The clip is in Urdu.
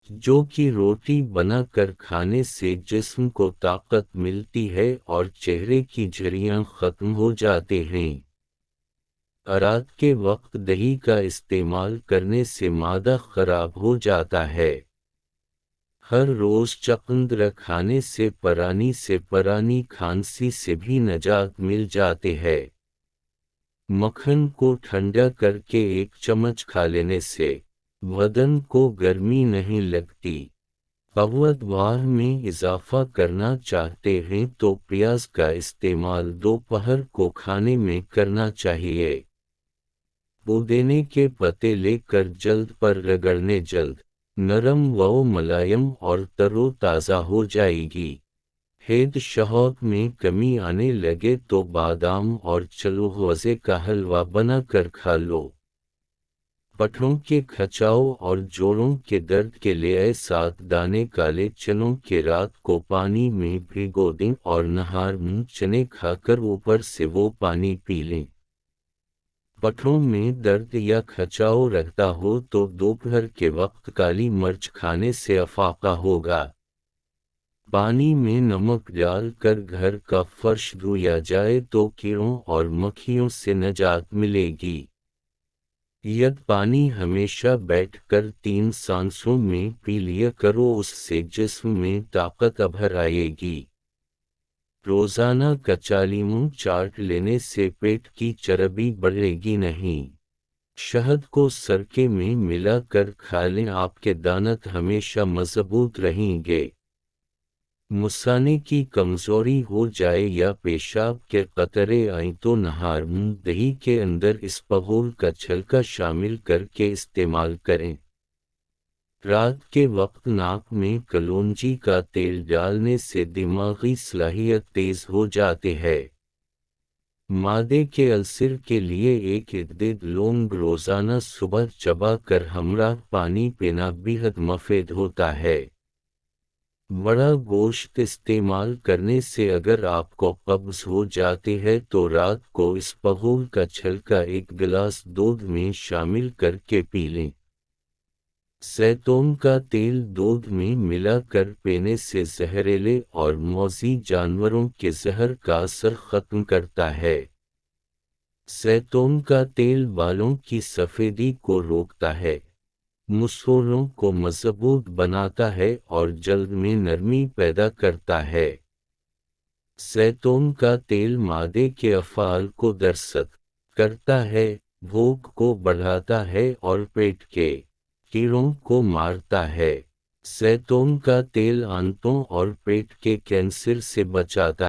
جو کہ روٹی بنا کر کھانے سے جسم کو طاقت ملتی ہے اور چہرے کی جھریاں ختم ہو جاتے ہیں۔ رات کے وقت دہی کا استعمال کرنے سے معدہ خراب ہو جاتا ہے۔ ہر روز چقندر کھانے سے پرانی کھانسی سے بھی نجات مل جاتے ہے۔ مکھن کو ٹھنڈا کر کے 1 چمچ کھا لینے سے بدن کو گرمی نہیں لگتی۔ قوت وار میں اضافہ کرنا چاہتے ہیں تو پیاز کا استعمال دوپہر کو کھانے میں کرنا چاہیے۔ پودینے کے پتے لے کر جلد پر رگڑنے جلد نرم و ملائم اور تر و تازہ ہو جائے گی۔ ہیڈ شہوت میں کمی آنے لگے تو بادام اور چلوغوزے کا حلوہ بنا کر کھا لو۔ پٹھوں کے کھچاؤ اور جوڑوں کے درد کے لیے 7 دانے کالے چنوں کے رات کو پانی میں بھگو دیں اور نہار میں چنے کھا کر اوپر سے وہ پانی پی لیں۔ پٹھوں میں درد یا کھچاؤ رہتا ہو تو دوپہر کے وقت کالی مرچ کھانے سے افاقہ ہوگا۔ پانی میں نمک ڈال کر گھر کا فرش دھویا جائے تو کیڑوں اور مکھیوں سے نجات ملے گی۔ پانی ہمیشہ بیٹھ کر 3 سانسوں میں پی لیا کرو، اس سے جسم میں طاقت ابھر آئے گی۔ روزانہ کچا لیموں چاٹ لینے سے پیٹ کی چربی بڑھے گی نہیں۔ شہد کو سرکے میں ملا کر کھا لیں، آپ کے دانت ہمیشہ مضبوط رہیں گے۔ مثانے کی کمزوری ہو جائے یا پیشاب کے قطرے آئیں تو نہار میں دہی کے اندر اسپغول کا چھلکا شامل کر کے استعمال کریں۔ رات کے وقت ناک میں کلونجی کا تیل ڈالنے سے دماغی صلاحیت تیز ہو جاتے ہے۔ معدے کے السر کے لیے 1 عدد لونگ روزانہ صبح چبا کر ہمراہ پانی پینا بیحد مفید ہوتا ہے۔ بڑا گوشت استعمال کرنے سے اگر آپ کو قبض ہو جاتی ہے تو رات کو اسپغول کا چھلکا 1 گلاس دودھ میں شامل کر کے پی لیں۔ زیتون کا تیل دودھ میں ملا کر پینے سے زہریلے اور موذی جانوروں کے زہر کا اثر ختم کرتا ہے۔ زیتون کا تیل بالوں کی سفیدی کو روکتا ہے، مسوڑوں کو مضبوط بناتا ہے اور جلد میں نرمی پیدا کرتا ہے۔ زیتون کا تیل معدے کے افعال کو درست کرتا ہے، بھوک کو بڑھاتا ہے اور پیٹ کے کیڑوں کو مارتا ہے۔ زیتون کا تیل آنتوں اور پیٹ کے کینسر سے بچاتا ہے۔